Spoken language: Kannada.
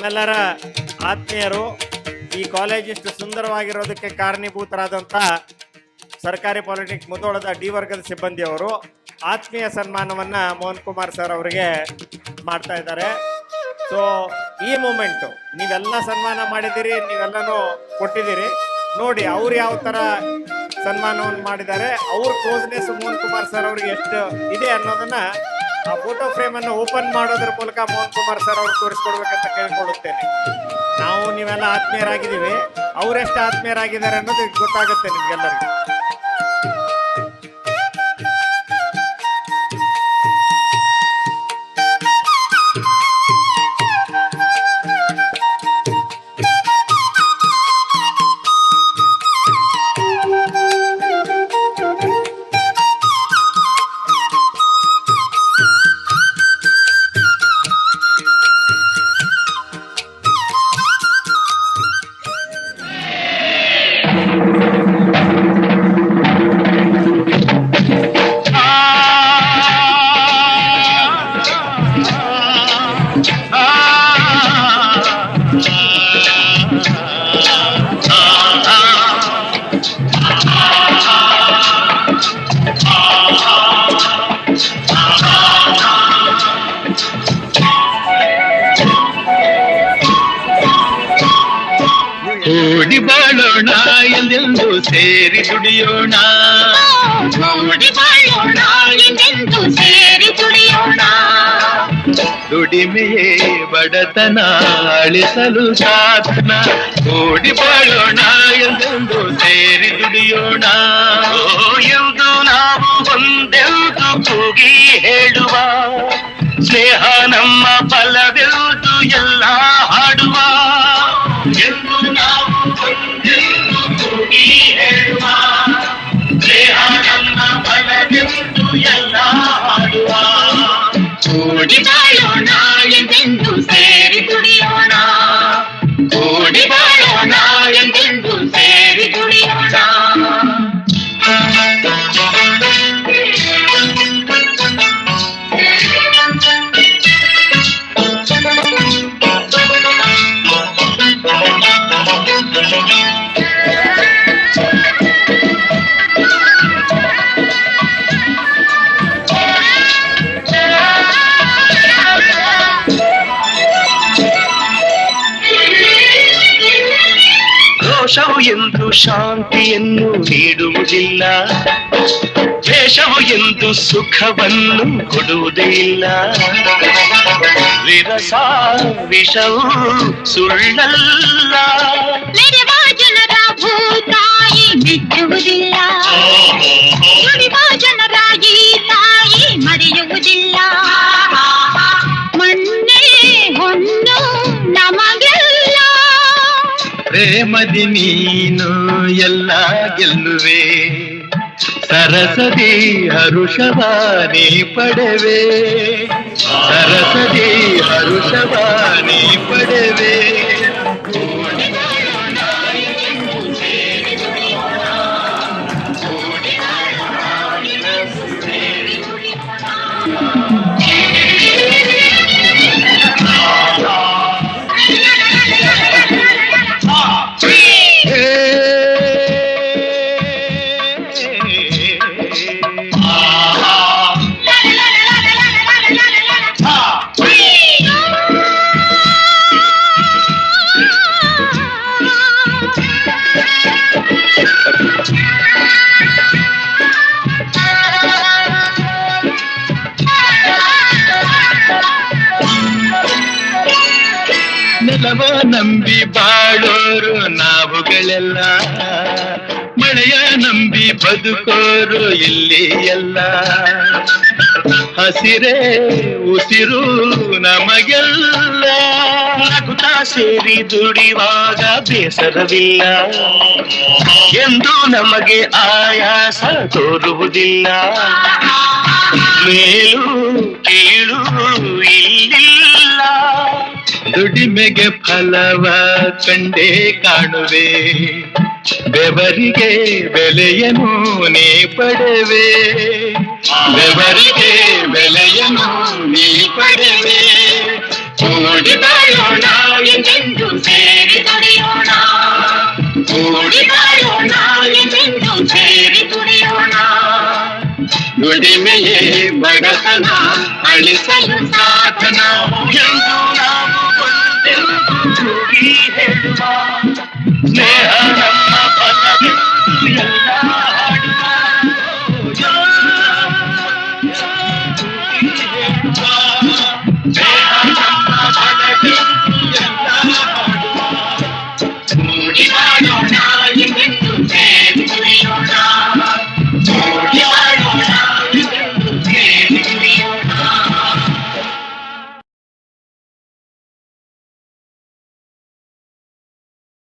ನಮ್ಮೆಲ್ಲರ ಆತ್ಮೀಯರು, ಈ ಕಾಲೇಜ್ ಇಷ್ಟು ಸುಂದರವಾಗಿರೋದಕ್ಕೆ ಕಾರಣೀಭೂತರಾದಂಥ ಸರ್ಕಾರಿ ಪಾಲಿಟೆಕ್ನಿಕ್ ಮುಧೋಳದ ಡಿ ವರ್ಗದ ಸಿಬ್ಬಂದಿಯವರು ಆತ್ಮೀಯ ಸನ್ಮಾನವನ್ನು ಮೋಹನ್ ಕುಮಾರ್ ಸರ್ ಅವರಿಗೆ ಮಾಡ್ತಾ ಇದ್ದಾರೆ. ಸೊ ಈ ಮೂಮೆಂಟು ನೀವೆಲ್ಲ ಸನ್ಮಾನ ಮಾಡಿದ್ದೀರಿ, ನೀವೆಲ್ಲನೂ ಕೊಟ್ಟಿದ್ದೀರಿ. ನೋಡಿ ಅವ್ರು ಯಾವ ಥರ ಸನ್ಮಾನವನ್ನು ಮಾಡಿದ್ದಾರೆ, ಅವ್ರ ಕ್ಲೋಸ್ನೆಸ್ ಮೋಹನ್ ಕುಮಾರ್ ಸರ್ ಅವ್ರಿಗೆ ಎಷ್ಟು ಇದೆ ಅನ್ನೋದನ್ನ ಆ ಫೋಟೋ ಫ್ರೇಮನ್ನು ಓಪನ್ ಮಾಡೋದ್ರ ಮೂಲಕ ಮೋಹನ್ ಕುಮಾರ್ ಸರ್ ಅವ್ರು ತೋರಿಸ್ಕೊಡ್ಬೇಕಂತ ಕೇಳ್ಕೊಳ್ಳುತ್ತೇನೆ. ನಾವು ನೀವೆಲ್ಲ ಆತ್ಮೀಯರಾಗಿದ್ದೀವಿ, ಅವರೆಷ್ಟು ಆತ್ಮೀಯರಾಗಿದ್ದಾರೆ ಅನ್ನೋದು ಗೊತ್ತಾಗುತ್ತೆ ನಿಮ್ಗೆಲ್ಲರಿಗೂ. ಕೂಡಿ ಬಾಳೋಣ ಎಂದೆಂದು ಸೇರಿ ದುಡಿಯೋಣ, ಕೂಡಿ ಬಾಳೋಣ ಎಂದೆಂದು ಸೇರಿ ದುಡಿಯೋಣ. ದುಡಿಮೆಯೇ ಬಡತನ ಅಳಿಸಲು ಸಾಧನ. ಕೂಡಿ ಬಾಳೋಣ ಎಂದೆಂದು ಸೇರಿ ದುಡಿಯೋಣ ಎಂದು ನಾವು ಒಂದೆಂದು ಕೂಗಿ ಹೇಳುವ, ಸ್ನೇಹ ನಮ್ಮ ಬಲವೆಂದು ಎಲ್ಲ ಹಾಡುವ ಎಂದು ನಾವು ಒಂದೆಂದು ಕೂಗಿ ಹೇಳುವ, ಸ್ನೇಹ ನಮ್ಮ ಬಲವೆಂದು ಎಲ್ಲ ಹಾಡುವ. ಕೂಡಿ ಬಾಳೋಣ ಎಂದೆಂದು ಸೇರಿ ದುಡಿಯೋಣ, ಕೂಡಿ ಬಾಳೋಣ ಎಂದೆಂದು ಸೇರಿ ದುಡಿಯೋಣ. ದೋಷವು ಎಂದು ಶಾಂತಿಯನ್ನು ನೀಡುವುದಿಲ್ಲ, ದ್ವೇಷವು ಎಂದು ಸುಖವನ್ನು ಕೊಡುವುದೇ ಇಲ್ಲ. ವಿರಸ ವಿಷವು ಸುಳ್ಳಲ್ಲ, ಮೆರೆವ ಜನರ ಭೂತಾಯಿ ಮೆಚ್ಚುವುದಿಲ್ಲ, ನುಡಿವ ಜನರ ಈ ತಾಯಿ ಮರೆಯುವುದಿಲ್ಲ. ಮಣ್ಣೆ ಹೊನ್ನು ನಮಗೆಲ್ಲ, ಪ್ರೇಮದಿ ನೀನು ಎಲ್ಲ ಗೆಲ್ಲುವೆ, ಸರಸದಿ ಹರುಷವಾನಿ ಪಡೆವೆ, ಸರಸದಿ ಹರುಷವಾನಿ ಪಡೆವೆ. ನೆಲವ ನಂಬಿ ಬಾಳೋರು ನಾವುಗಳೆಲ್ಲ, ಮಳೆಯ ನಂಬಿ ಬದುಕೋರು ಇಲ್ಲಿ ಎಲ್ಲ. ಹಸಿರೇ ಉಸಿರು ನಮಗೆಲ್ಲ, ನಗುತ್ತಾ ಸೇರಿ ದುಡಿವಾಗ ಬೇಸರವಿಲ್ಲ, ಎಂದು ನಮಗೆ ಆಯಾಸ ತೋರುವುದಿಲ್ಲ. ಮೇಲು ಕೀಳು ಇಲ್ಲಿಲ್ಲ, ದುಡಿಮೆಗೆ ಫಲವ ಕಂಡೇ ಕಾಣುವೆ, ಬೆವರಿಗೆ ಬೆಲೆಯನ್ನು ನೀ ಪಡೆವೆ, ಬೆವರಿಗೆ ಬೆಲೆಯನ್ನು ನೀ ಪಡೆವೆ. ಕೂಡಿ ಬಾಳೋಣ ಎಂದೆಂದು ಸೇರಿ ದುಡಿಯೋಣ ಕೂಡಿ ಬಾಳೋಣ ಎಂದೆಂದು ಸೇರಿ ದುಡಿಯೋಣ ದುಡಿಮೆಯೇ ಬಡತನ ಅಳಿಸಲು ಸಾಧನ ಎಂದು ನಾವು ಒಂದೆಂದು ಕೂಡಿ ಹೇಳುವ ಸ್ನೇಹ ನಮ್ಮ ಫಲವೆಂದು ಎಲ್ಲ ಹಾಡುವ ಸ್ನೇಹ ನಮ್ಮ ಫಲವೆಂದು ಎಲ್ಲ ಹಾಡುವ ಕೂಡಿ ಬಾಳೋಣ